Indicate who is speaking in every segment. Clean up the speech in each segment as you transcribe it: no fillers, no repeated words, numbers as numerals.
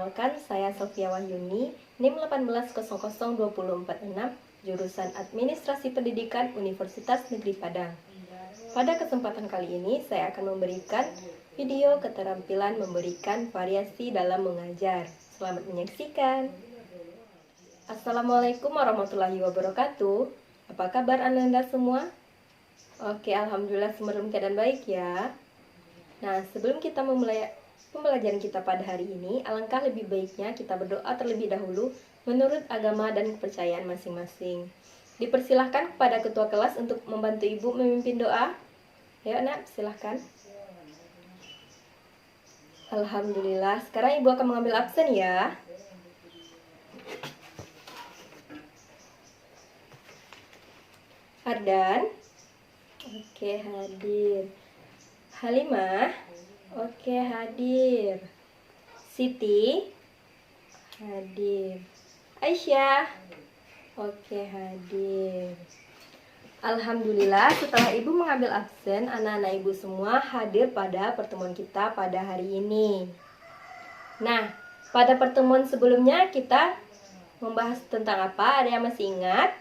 Speaker 1: Perkenalkan, saya Sofia Wahyuni, NIM 18002046, jurusan Administrasi Pendidikan Universitas Negeri Padang. Pada kesempatan kali ini, saya akan memberikan video keterampilan memberikan variasi dalam mengajar. Selamat menyaksikan. Assalamualaikum warahmatullahi wabarakatuh. Apa kabar Anda semua? Oke, alhamdulillah semua dalam keadaan baik ya. Nah, sebelum kita memulai pembelajaran kita pada hari ini, alangkah lebih baiknya kita berdoa terlebih dahulu menurut agama dan kepercayaan masing-masing. Dipersilahkan kepada ketua kelas untuk membantu ibu memimpin doa. Ayo nak, silahkan. Alhamdulillah, sekarang ibu akan mengambil absen ya. Ardan, oke hadir. Halimah, oke hadir. Siti, hadir. Aisyah, oke hadir. Alhamdulillah, setelah ibu mengambil absen, anak-anak ibu semua hadir pada pertemuan kita pada hari ini. Nah, pada pertemuan sebelumnya kita membahas tentang apa? Ada yang masih ingat?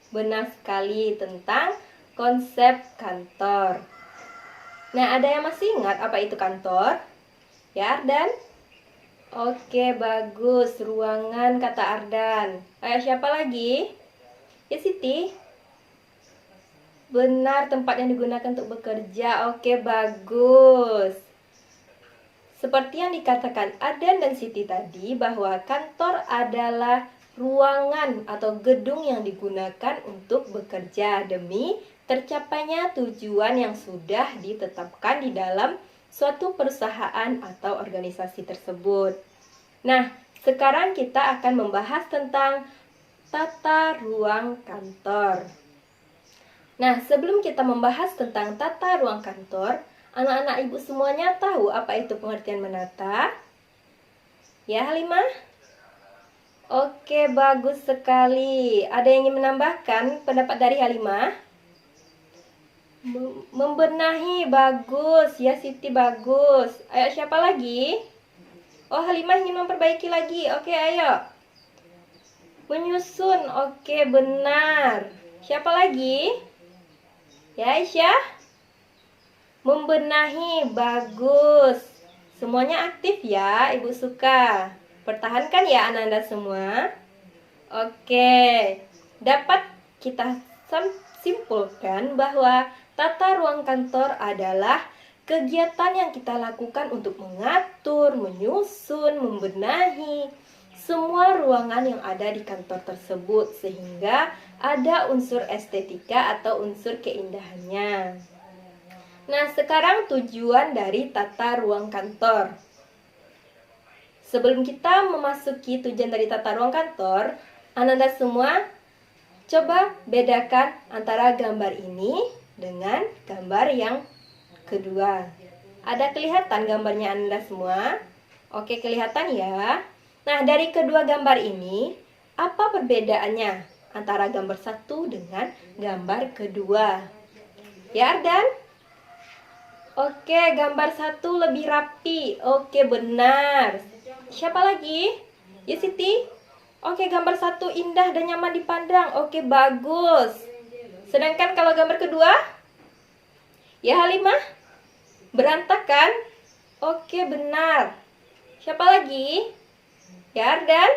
Speaker 1: Benar sekali, tentang konsep kantor. Nah, ada yang masih ingat apa itu kantor? Ya, Ardan? Oke, bagus. Ruangan, kata Ardan. Ayo, siapa lagi? Ya, Siti? Benar, tempat yang digunakan untuk bekerja. Oke, bagus. Seperti yang dikatakan Ardan dan Siti tadi, bahwa kantor adalah ruangan atau gedung yang digunakan untuk bekerja demi tercapainya tujuan yang sudah ditetapkan di dalam suatu perusahaan atau organisasi tersebut. Nah, sekarang kita akan membahas tentang tata ruang kantor. Nah, sebelum kita membahas tentang tata ruang kantor, anak-anak ibu semuanya tahu apa itu pengertian menata? Ya, Halimah? Oke, bagus sekali. Ada yang ingin menambahkan pendapat dari Halimah? Membenahi, bagus. Ya, Siti, bagus. Ayo, siapa lagi? Oh, Halimah ingin memperbaiki lagi. Oke, ayo. Menyusun, oke, benar. Siapa lagi? Ya, Aisyah? Membenahi, bagus. Semuanya aktif ya, ibu suka. Pertahankan ya anak-anak semua. Oke, dapat kita simpulkan bahwa tata ruang kantor adalah kegiatan yang kita lakukan untuk mengatur, menyusun, membenahi semua ruangan yang ada di kantor tersebut sehingga ada unsur estetika atau unsur keindahannya. Nah, sekarang tujuan dari tata ruang kantor. Sebelum kita memasuki tujuan dari tata ruang kantor, anak-anak semua coba bedakan antara gambar ini dengan gambar yang kedua. Ada kelihatan gambarnya Anda semua? Oke, kelihatan ya. Nah, dari kedua gambar ini, apa perbedaannya antara gambar satu dengan gambar kedua? Ya, Ardan? Oke, gambar satu lebih rapi. Oke, benar. Siapa lagi? Ya, Siti? Oke, gambar satu indah dan nyaman dipandang. Oke, bagus. Sedangkan kalau gambar kedua? Ya, Halimah? Berantakan? Oke, benar. Siapa lagi? Ya, Ardan?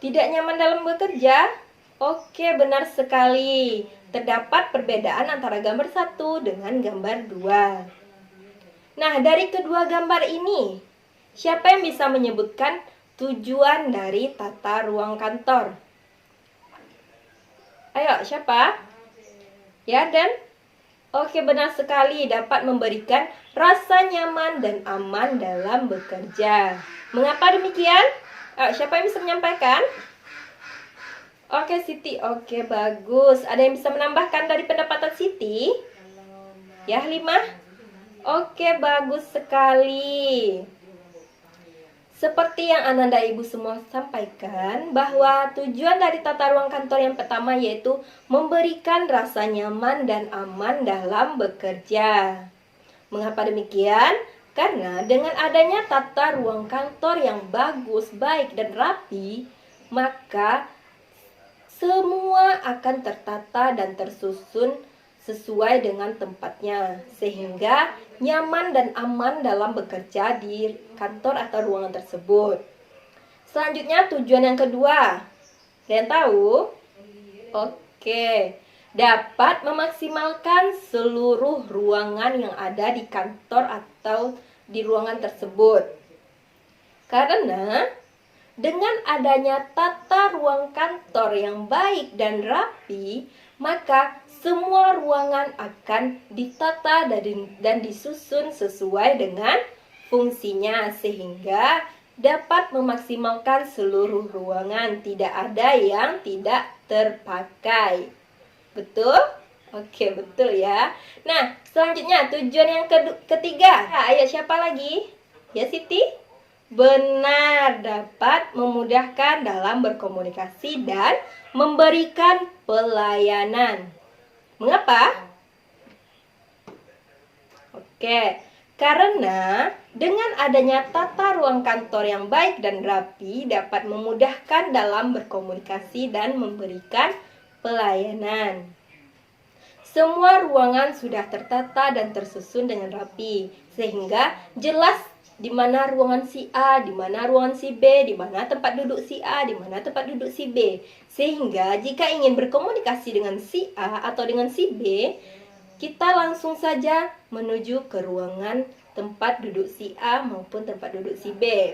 Speaker 1: Tidak nyaman dalam bekerja? Oke, benar sekali. Terdapat perbedaan antara gambar satu dengan gambar dua. Nah, dari kedua gambar ini, siapa yang bisa menyebutkan tujuan dari tata ruang kantor? Ayo, siapa? Ya, dan? Oke, benar sekali, dapat memberikan rasa nyaman dan aman dalam bekerja. Mengapa demikian? Ayo, siapa yang bisa menyampaikan? Oke, Siti. Oke, bagus. Ada yang bisa menambahkan dari pendapat Siti? Ya, Halimah? Oke, bagus sekali. Seperti yang Ananda Ibu semua sampaikan, bahwa tujuan dari tata ruang kantor yang pertama yaitu memberikan rasa nyaman dan aman dalam bekerja. Mengapa demikian? Karena dengan adanya tata ruang kantor yang bagus, baik, dan rapi, maka semua akan tertata dan tersusun sesuai dengan tempatnya, sehingga nyaman dan aman dalam bekerja di kantor atau ruangan tersebut. Selanjutnya, tujuan yang kedua. Kalian tahu? Oke, dapat memaksimalkan seluruh ruangan yang ada di kantor atau di ruangan tersebut. Karena dengan adanya tata ruang kantor yang baik dan rapi, maka semua ruangan akan ditata dan disusun sesuai dengan fungsinya, sehingga dapat memaksimalkan seluruh ruangan, tidak ada yang tidak terpakai. Betul? Oke, betul ya. Nah, selanjutnya tujuan yang ketiga. Ayo, siapa lagi? Ya, Siti? Benar, dapat memudahkan dalam berkomunikasi dan memberikan pelayanan. Mengapa? Oke, karena dengan adanya tata ruang kantor yang baik dan rapi dapat memudahkan dalam berkomunikasi dan memberikan pelayanan. Semua ruangan sudah tertata dan tersusun dengan rapi, sehingga jelas di mana ruangan si A, di mana ruangan si B, di mana tempat duduk si A, di mana tempat duduk si B. Sehingga jika ingin berkomunikasi dengan si A atau dengan si B, kita langsung saja menuju ke ruangan tempat duduk si A maupun tempat duduk si B.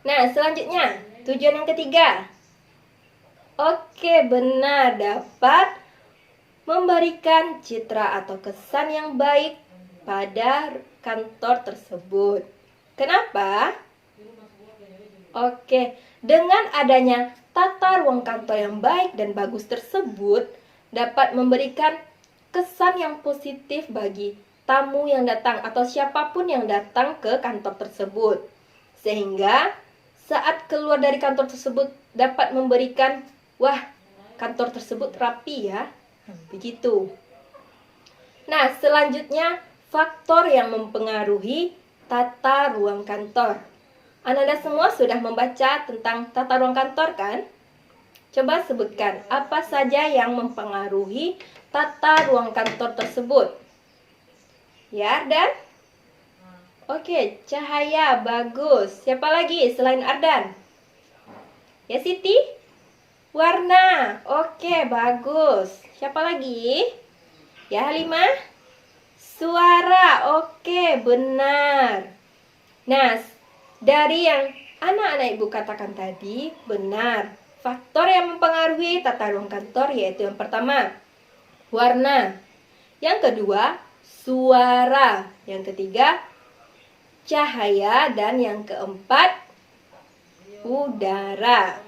Speaker 1: Nah, selanjutnya, tujuan yang ketiga. Oke, benar, dapat memberikan citra atau kesan yang baik pada kantor tersebut. Kenapa? Oke, dengan adanya tata ruang kantor yang baik dan bagus tersebut dapat memberikan kesan yang positif bagi tamu yang datang atau siapapun yang datang ke kantor tersebut. Sehingga saat keluar dari kantor tersebut dapat memberikan, wah, kantor tersebut rapi ya. Begitu. Nah, selanjutnya faktor yang mempengaruhi tata ruang kantor. Anda semua sudah membaca tentang tata ruang kantor kan? Coba sebutkan apa saja yang mempengaruhi tata ruang kantor tersebut. Ya, Ardan? Oke, cahaya, bagus. Siapa lagi selain Ardan? Ya, Siti? Warna, oke, bagus. Siapa lagi? Ya, Halimah? Suara, oke, benar. Nah, dari yang anak-anak ibu katakan tadi, benar. Faktor yang mempengaruhi tata ruang kantor yaitu yang pertama, warna. Yang kedua, suara. Yang ketiga, cahaya. Dan yang keempat, udara.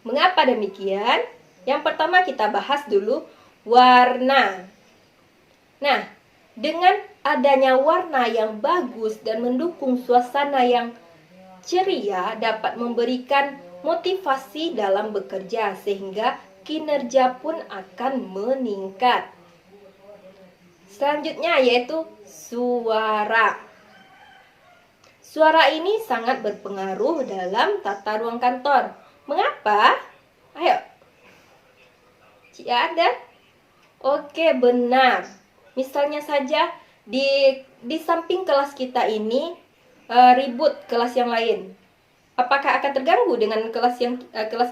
Speaker 1: Mengapa demikian? Yang pertama kita bahas dulu warna. Nah, dengan adanya warna yang bagus dan mendukung suasana yang ceria dapat memberikan motivasi dalam bekerja sehingga kinerja pun akan meningkat. Selanjutnya yaitu suara. Suara ini sangat berpengaruh dalam tata ruang kantor. Mengapa? Ayo. Ya ada? Oke, benar. Misalnya saja di samping kelas kita ini ribut kelas yang lain. Apakah akan terganggu dengan kelas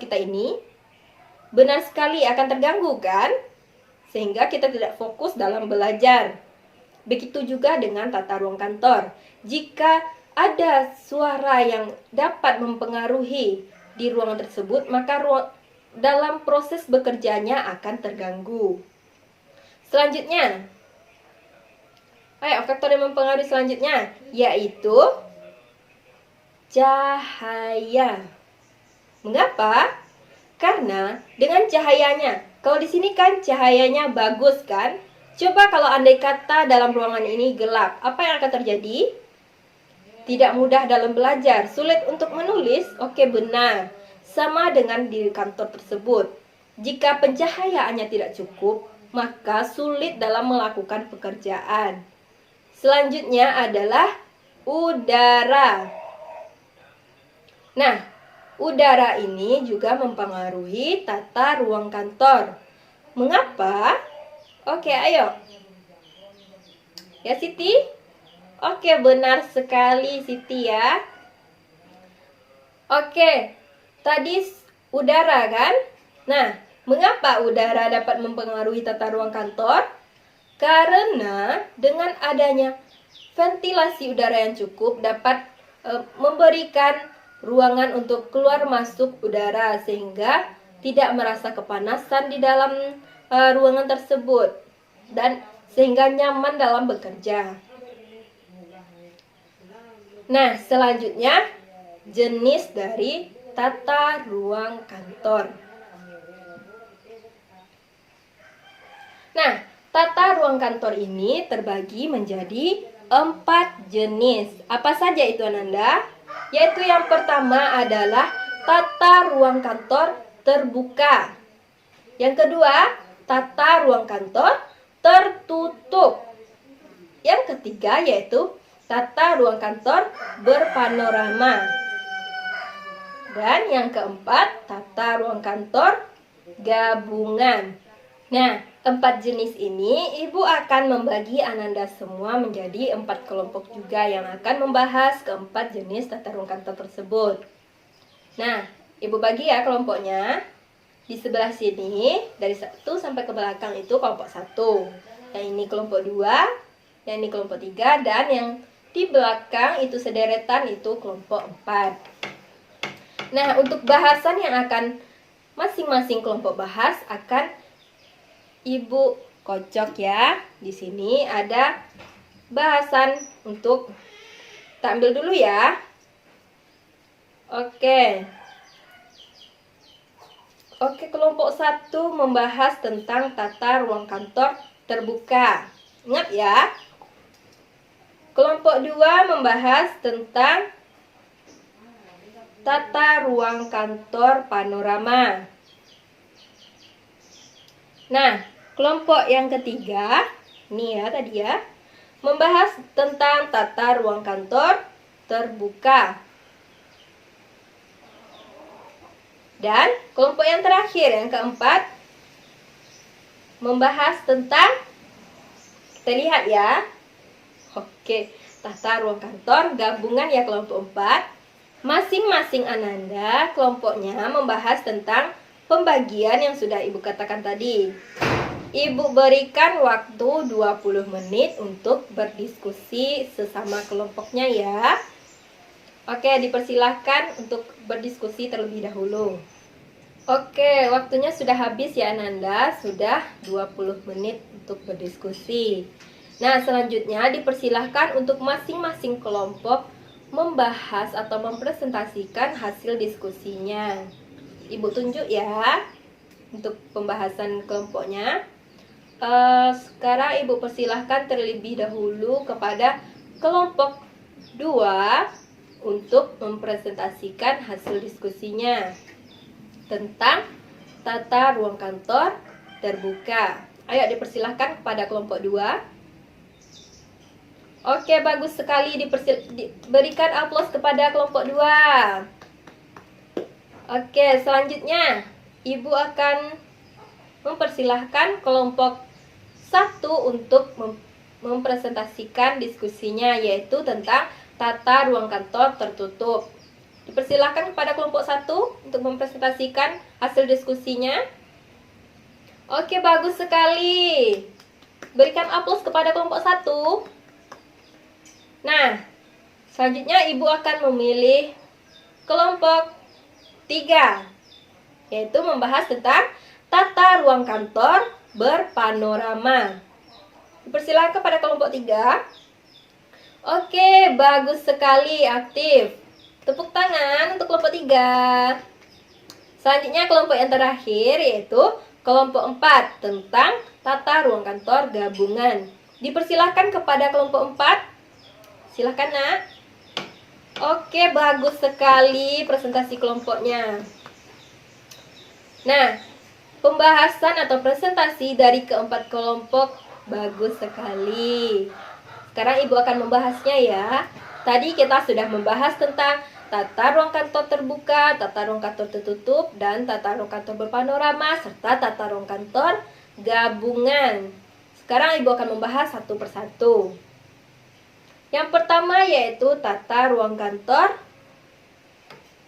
Speaker 1: kita ini? Benar sekali akan terganggu kan? Sehingga kita tidak fokus dalam belajar. Begitu juga dengan tata ruang kantor. Jika ada suara yang dapat mempengaruhi di ruangan tersebut, maka dalam proses bekerjanya akan terganggu. Selanjutnya, faktor yang mempengaruhi selanjutnya yaitu cahaya. Mengapa? Karena dengan cahayanya, kalau di sini kan cahayanya bagus kan? Coba kalau andai kata dalam ruangan ini gelap, apa yang akan terjadi? Tidak mudah dalam belajar, sulit untuk menulis. Oke, benar. Sama dengan di kantor tersebut. Jika pencahayaannya tidak cukup, maka sulit dalam melakukan pekerjaan. Selanjutnya adalah udara. Nah, udara ini juga mempengaruhi tata ruang kantor. Mengapa? Oke, ayo. Ya, Siti? Oke, benar sekali, Siti ya. Oke, tadi udara kan? Nah, mengapa udara dapat mempengaruhi tata ruang kantor? Karena dengan adanya ventilasi udara yang cukup dapat memberikan ruangan untuk keluar masuk udara sehingga tidak merasa kepanasan di dalam ruangan tersebut dan sehingga nyaman dalam bekerja. Nah, selanjutnya jenis dari tata ruang kantor. Nah, tata ruang kantor ini terbagi menjadi 4 jenis. Apa saja itu, Ananda? Yaitu yang pertama adalah tata ruang kantor terbuka. Yang kedua, tata ruang kantor tertutup. Yang ketiga yaitu tata ruang kantor berpanorama. Dan yang keempat, tata ruang kantor gabungan. Nah, 4 jenis ini Ibu akan membagi Ananda semua menjadi 4 kelompok juga yang akan membahas keempat jenis tata ruang kantor tersebut. Nah, Ibu bagi ya kelompoknya. Di sebelah sini, dari 1 sampai ke belakang itu kelompok 1. Yang ini kelompok 2, yang ini kelompok 3, dan yang di belakang itu sederetan itu kelompok 4. Nah, untuk bahasan yang akan masing-masing kelompok bahas akan Ibu kocok ya. Di sini ada bahasan untuk kita ambil dulu ya. Oke, kelompok 1 membahas tentang tata ruang kantor terbuka. Ingat ya. Kelompok 2 membahas tentang tata ruang kantor panorama. Nah, kelompok yang ketiga, ini ya tadi ya, membahas tentang tata ruang kantor terbuka. Dan kelompok yang terakhir, yang keempat, membahas tentang, kita lihat ya. Oke, tata ruang kantor gabungan ya kelompok 4. Masing-masing Ananda kelompoknya membahas tentang pembagian yang sudah Ibu katakan tadi. Ibu berikan waktu 20 menit untuk berdiskusi sesama kelompoknya ya. Oke, dipersilahkan untuk berdiskusi terlebih dahulu. Oke, waktunya sudah habis ya Ananda, sudah 20 menit untuk berdiskusi. Nah, selanjutnya dipersilahkan untuk masing-masing kelompok membahas atau mempresentasikan hasil diskusinya. Ibu tunjuk ya untuk pembahasan kelompoknya. Sekarang Ibu persilahkan terlebih dahulu kepada kelompok 2 untuk mempresentasikan hasil diskusinya tentang tata ruang kantor terbuka. Ayo dipersilahkan kepada kelompok 2. Oke, bagus sekali, berikan aplaus kepada kelompok 2. Oke, selanjutnya Ibu akan mempersilahkan kelompok 1 untuk mempresentasikan diskusinya, yaitu tentang tata ruang kantor tertutup. Dipersilahkan kepada kelompok 1 untuk mempresentasikan hasil diskusinya. Oke, bagus sekali. Berikan aplaus kepada kelompok 1. Nah, selanjutnya Ibu akan memilih kelompok 3, yaitu membahas tentang tata ruang kantor berpanorama. Dipersilakan kepada kelompok 3. Oke, bagus sekali, aktif. Tepuk tangan untuk kelompok 3. Selanjutnya kelompok yang terakhir yaitu kelompok 4 tentang tata ruang kantor gabungan. Dipersilakan kepada kelompok 4. Silakan, Nak. Oke, bagus sekali presentasi kelompoknya. Nah, pembahasan atau presentasi dari keempat kelompok bagus sekali. Sekarang Ibu akan membahasnya ya. Tadi kita sudah membahas tentang tata ruang kantor terbuka, tata ruang kantor tertutup, dan tata ruang kantor berpanorama, serta tata ruang kantor gabungan. Sekarang Ibu akan membahas satu persatu. Yang pertama yaitu tata ruang kantor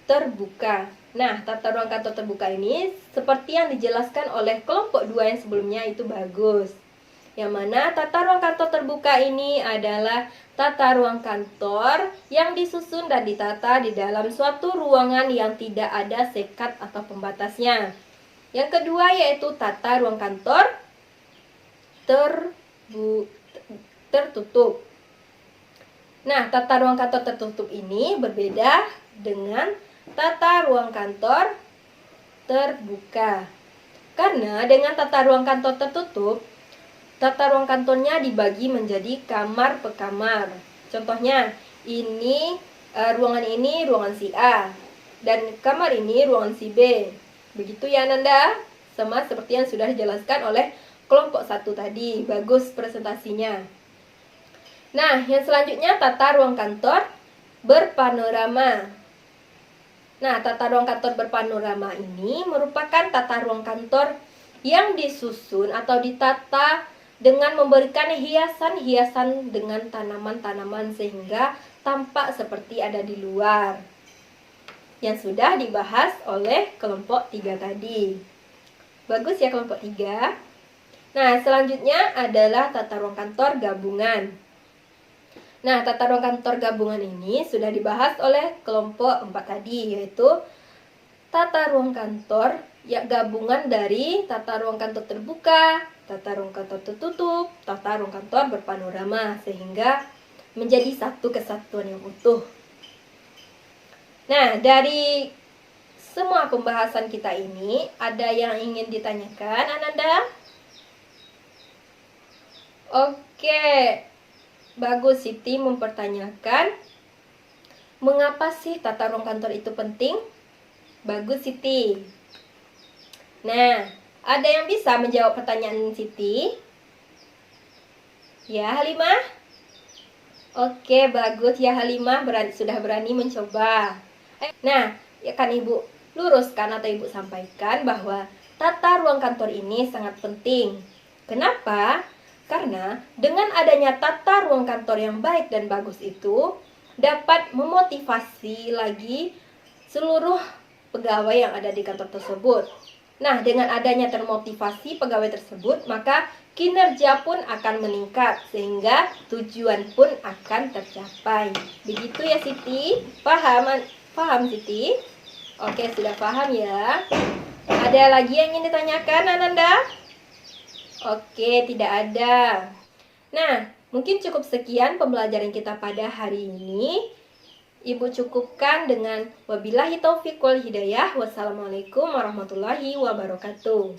Speaker 1: terbuka. Nah, tata ruang kantor terbuka ini seperti yang dijelaskan oleh kelompok 2 yang sebelumnya itu bagus. Yang mana tata ruang kantor terbuka ini adalah tata ruang kantor yang disusun dan ditata di dalam suatu ruangan yang tidak ada sekat atau pembatasnya. Yang kedua yaitu tata ruang kantor tertutup. Nah, tata ruang kantor tertutup ini berbeda dengan tata ruang kantor terbuka. Karena dengan tata ruang kantor tertutup, tata ruang kantornya dibagi menjadi kamar per kamar. Contohnya, ruangan ini ruangan si A dan kamar ini ruangan si B. Begitu ya Nanda? Sama seperti yang sudah dijelaskan oleh kelompok 1 tadi. Bagus presentasinya. Nah, yang selanjutnya tata ruang kantor berpanorama. Nah, tata ruang kantor berpanorama ini merupakan tata ruang kantor yang disusun atau ditata dengan memberikan hiasan-hiasan dengan tanaman-tanaman sehingga tampak seperti ada di luar. Yang sudah dibahas oleh kelompok 3 tadi. Bagus ya kelompok 3. Nah, selanjutnya adalah tata ruang kantor gabungan. Nah, tata ruang kantor gabungan ini sudah dibahas oleh kelompok 4 tadi, yaitu tata ruang kantor gabungan dari tata ruang kantor terbuka, tata ruang kantor tertutup, tata ruang kantor berpanorama, sehingga menjadi satu kesatuan yang utuh. Nah, dari semua pembahasan kita ini, ada yang ingin ditanyakan, Ananda? Oke, bagus. Siti mempertanyakan, mengapa sih tata ruang kantor itu penting? Bagus, Siti. Nah, ada yang bisa menjawab pertanyaan Siti? Ya, Halimah? Oke, bagus ya Halimah, sudah berani mencoba. Nah, ya kan Ibu luruskan atau Ibu sampaikan bahwa tata ruang kantor ini sangat penting. Kenapa? Karena dengan adanya tata ruang kantor yang baik dan bagus itu dapat memotivasi lagi seluruh pegawai yang ada di kantor tersebut. Nah, dengan adanya termotivasi pegawai tersebut, maka kinerja pun akan meningkat sehingga tujuan pun akan tercapai. Begitu ya Siti? Paham Siti? Oke, sudah paham ya. Ada lagi yang ingin ditanyakan Ananda? Oke, tidak ada. Nah, mungkin cukup sekian pembelajaran kita pada hari ini. Ibu cukupkan dengan wabillahi taufiq wal hidayah. Wassalamualaikum warahmatullahi wabarakatuh.